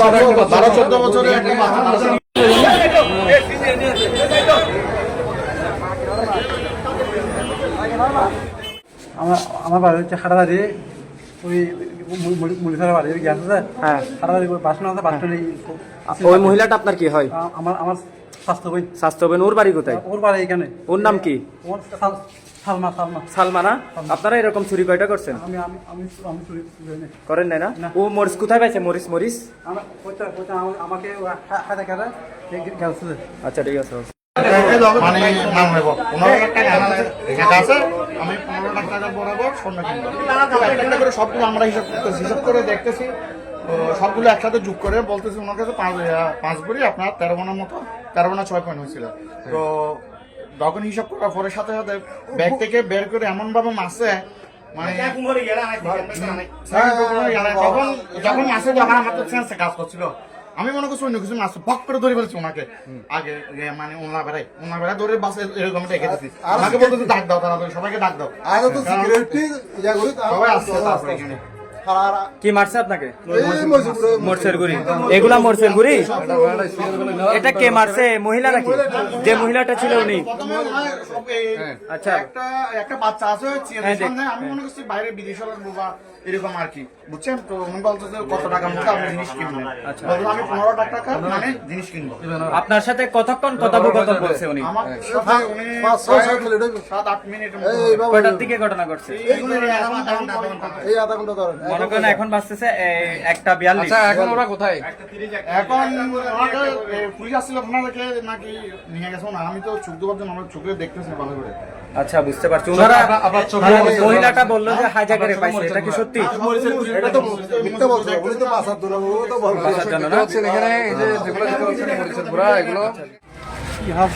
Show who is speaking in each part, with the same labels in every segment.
Speaker 1: 12-14 বছরের একটা বাচ্চা
Speaker 2: আমার বাড়ি হচ্ছে হাটাদারি, ওই মুড়িখানা বাড়ি ওই গ্যাস আছে।
Speaker 3: হ্যাঁ,
Speaker 2: হাটাদারি বাসন আছে, বাসন
Speaker 3: ওই মহিলাটা আপনার কি হয়?
Speaker 2: আমার স্বাস্থ্য বই।
Speaker 3: স্বাস্থ্য হবে। ওর বাড়ি কোথায়?
Speaker 2: ওর বাড়ি এখানে।
Speaker 3: ওর নাম কি?
Speaker 2: ওর সালমা।
Speaker 3: সালমা না? আপনারা এরকম চুরি কয়টা করছেন?
Speaker 2: আমি চুরি
Speaker 3: করেন নাই না? ও মরিচ কোথায় পাইছে? মরিচ
Speaker 2: আমাকে হাতে কাটা গেছে।
Speaker 3: আচ্ছা ঠিক আছে।
Speaker 1: মানে নাম নেব 15 লাখ টাকা আছে। আমি 15 লাখ টাকা বরাবর স্বর্ণ কিনবো। একটা করে সবগুলো আমরা হিসাব করে দেখতেছি। সবগুলো একসাথে যোগ করে বলতেছি ওনার কাছে 5 ভরি আপনার 13 মনের মতো 13 না 6 পয়েন্ট হয়েছিল। তো তখন হিসাব করার পরে সাথে সাথে ব্যাগ থেকে বের করে এমন ভাবে মাসে মানে যখন মাসে যখন আমার তো সেন্সে কাজ করছিল, আমি মনে করছি অন্য কিছু মাছ বক করে ধরে ফেলছি ওনাকে। আগে মানে ওনা বেড়াই ধরে বাসে এরকম রেখে দিচ্ছি। আমাকে বলতেছে ডাক দাও, তাড়াতাড়ি সবাইকে ডাক দাও। সবাই আসছে তারপরে এখানে
Speaker 3: কি মারছে আপনাকে? মরচের গুড়ি। এগুলা মরচের গুড়ি? এটা কে মারছে? মহিলা নাকি? যে মহিলাটা ছিল উনি? আচ্ছা,
Speaker 1: একটা বাচ্চা আছে সামনে, আমি মনে করছি বাইরে বিদেশে লাগবো বা এরকম আর কি, বুঝছেন? তো উনি বলতেছে কত টাকার মধ্যে আপনি জিনিস কিনবেন।
Speaker 3: আচ্ছা,
Speaker 1: বললাম আমি 15 লাখ টাকা মানে জিনিস কিনবো।
Speaker 3: আপনার সাথে কতক্ষণ কথোপকথন বলছে উনি?
Speaker 1: আমার সাথে উনি 7-8 মিনিট
Speaker 3: কয়টার দিকে ঘটনা ঘটছে?
Speaker 2: এই আধা ঘন্টা ধরেন।
Speaker 3: মনে করেন এখন বাজতেছে 1:42।
Speaker 4: এখন ওরা কোথায়?
Speaker 1: এখন আমাকে পুলিশ আসছিল আপনাদেরকে নাকি নিয়ে গেছো না? আমি তো চোখ দেওয়ার জন্য আমার চোখে দেখতেছি ভালো করে।
Speaker 3: আচ্ছা, বুঝতে পারছি। ওনারা মহিলাটা বললো যে হাইজ্যাকারে পাইছে, এটা কি সত্যি?
Speaker 2: এটা তো মিথ্যা বলছে, উনি তো বাসার দূর, ও তো বলবে
Speaker 3: বাসার জন্য না?
Speaker 4: এখানে এই যে যেগুলো দেখতে পাচ্ছেন মরিচের গুঁড়া, এগুলো
Speaker 2: কি হাল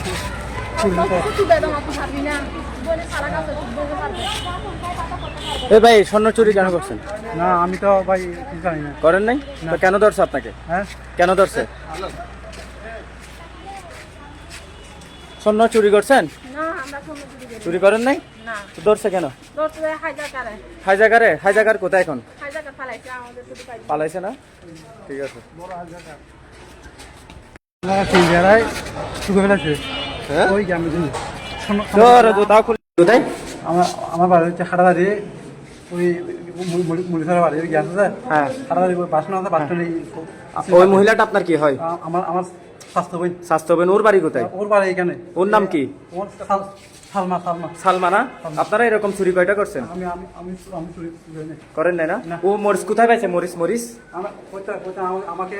Speaker 3: এ ভাই, স্বর্ণ চুরি কেন করছেন?
Speaker 2: না, আমি তো ভাই কিছু জানি না।
Speaker 3: করেন নাই তো কেন ধরছে আপনাকে?
Speaker 2: হ্যাঁ,
Speaker 3: কেন ধরছে? স্বর্ণ চুরি করছেন? চুরি করেন নাই তো ধরছে কেন? হাইজাকার কোথায় এখন? পালাইছে না? ঠিক আছে।
Speaker 2: ওই গ্রামে
Speaker 3: কোথায়?
Speaker 2: আমার বাড়ি হচ্ছে হাটাদারি, ওই মুড়িখানা বাড়ি ওই গ্যাস আছে।
Speaker 3: হ্যাঁ,
Speaker 2: হাটাদারি বাসন আছে, বাসন
Speaker 3: ওই মহিলাটা আপনার কি হয়?
Speaker 2: আমার স্বাস্থ্য বই।
Speaker 3: স্বাস্থ্য হবে। ওর বাড়ি কোথায়?
Speaker 2: ওর বাড়ি এখানে।
Speaker 3: ওর নাম কি?
Speaker 2: ওর সালমা।
Speaker 3: সালমা না? আপনারা এরকম চুরি কয়টা করছেন?
Speaker 2: আমি চুরি
Speaker 3: করেন নাই না? ও মরিচ কোথায় পাইছে? মরিচ
Speaker 2: আমাকে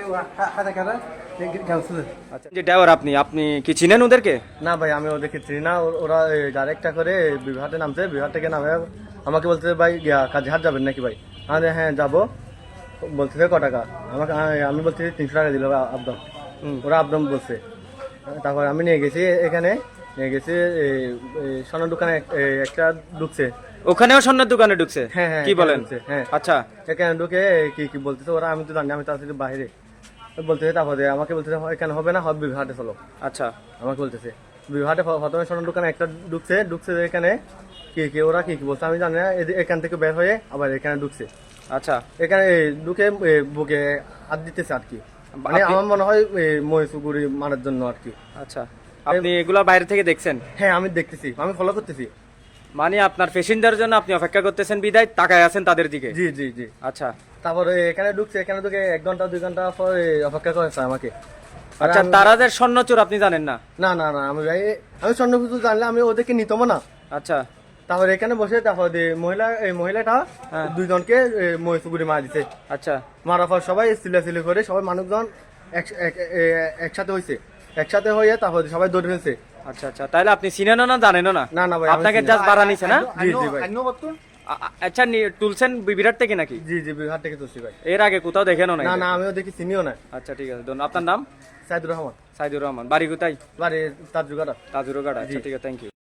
Speaker 2: হাতে কাটা গেছে।
Speaker 3: আচ্ছা, যে ড্রাইভার আপনি কি চিনেন ওদেরকে?
Speaker 5: না ভাই, আমি ওদেরকে চিনি না। ওরা ডাইরেক্টটা করে বিহাটে নামছে, বিহার থেকে নামে আমাকে বলতে ভাই কাজীহাট যাবেন নাকি ভাই? আমি হ্যাঁ যাবো। বলতেছে ক টাকা? আমাকে আমি বলছি 300 টাকা দিল আপদাম। ওরা আপদাম বলছে। তারপর আমি নিয়ে গেছি, এখানে নিয়ে গেছি সোনার দোকানে একটা ঢুকছে।
Speaker 3: ওখানেও স্বর্ণের দোকানে ঢুকছে?
Speaker 5: হ্যাঁ হ্যাঁ,
Speaker 3: কি বলেন?
Speaker 5: হ্যাঁ,
Speaker 3: আচ্ছা,
Speaker 5: এখানে ঢুকে কি বলতেছে ওরা, আমি তো জানি, আমি তাড়াতাড়ি বাইরে বলতেছে। তারপরে আমাকে বলতেছে এখানে হবে না, হবে বিহাটে চলো।
Speaker 3: আচ্ছা,
Speaker 5: আমাকে বলতেছে বিহাটে প্রথমে সোনার দোকানে একটা ঢুকছে এখানে কি ওরা কি বলছে আমি জানি না। এখান থেকে বের হয়ে আবার এখানে ঢুকছে।
Speaker 3: আচ্ছা,
Speaker 5: এখানে ঢুকে বুকে হাত দিতেছে আর কি, মানে আমার মনে হয় মহিষগুড়ি মারার জন্য আর কি।
Speaker 3: আচ্ছা, আপনি এগুলা বাইরে থেকে দেখছেন?
Speaker 5: হ্যাঁ, আমি দেখতেছি, আমি ফলো করতেছি।
Speaker 3: মানে আপনার প্যাসেঞ্জারের জন্য আপনি অপেক্ষা করতেছেন বিদায় তাকায় আছেন তাদের দিকে?
Speaker 5: জি জি জি।
Speaker 3: আচ্ছা,
Speaker 5: তারপরে এখানে ঢুকছে, এখানে ঢুকে 1 ঘন্টা 2 ঘন্টা পর অপেক্ষা করেছে আমাকে।
Speaker 3: আচ্ছা, তারাদের স্বর্ণ চোর আপনি জানেন না?
Speaker 5: না না না, আমি স্বর্ণ কিছু জানলে আমি ওদেরকে নিতম না।
Speaker 3: আচ্ছা,
Speaker 5: তারপরে এখানে বসে তারপরে মহিলাটা 2 জনকে মহিষগুড়ি মারা দিছে।
Speaker 3: আচ্ছা,
Speaker 5: মারার পর সবাই সিলাসিলি করে সবাই মানুষজন একসাথে হয়েছে, একসাথে হয়ে তারপরে সবাই দৌড়ে ফেলছে।
Speaker 3: আচ্ছা, আচ্ছা, তাহলে আপনি চিনেনও না, জানেনও না?
Speaker 5: না না ভাই,
Speaker 3: আপনাকে জাস্ট বাড়া নিছে না?
Speaker 5: জি জি ভাই।
Speaker 3: আচ্ছা, তুলছেন বিরাট থেকে নাকি?
Speaker 5: জি জি, বিহার থেকে তুলছি ভাই।
Speaker 3: এর আগে কোথাও দেখেনও না?
Speaker 5: না না, আমিও দেখি, চিনিও না।
Speaker 3: আচ্ছা, ঠিক আছে, ধন্যবাদ। আপনার নাম?
Speaker 5: সাইদুর রহমান।
Speaker 3: সাইদুর রহমান। বাড়ি কোথায়?
Speaker 5: বাড়ি তাজুগাড়া।
Speaker 3: তাজুরগাড়া। আচ্ছা, ঠিক আছে, থ্যাংক ইউ।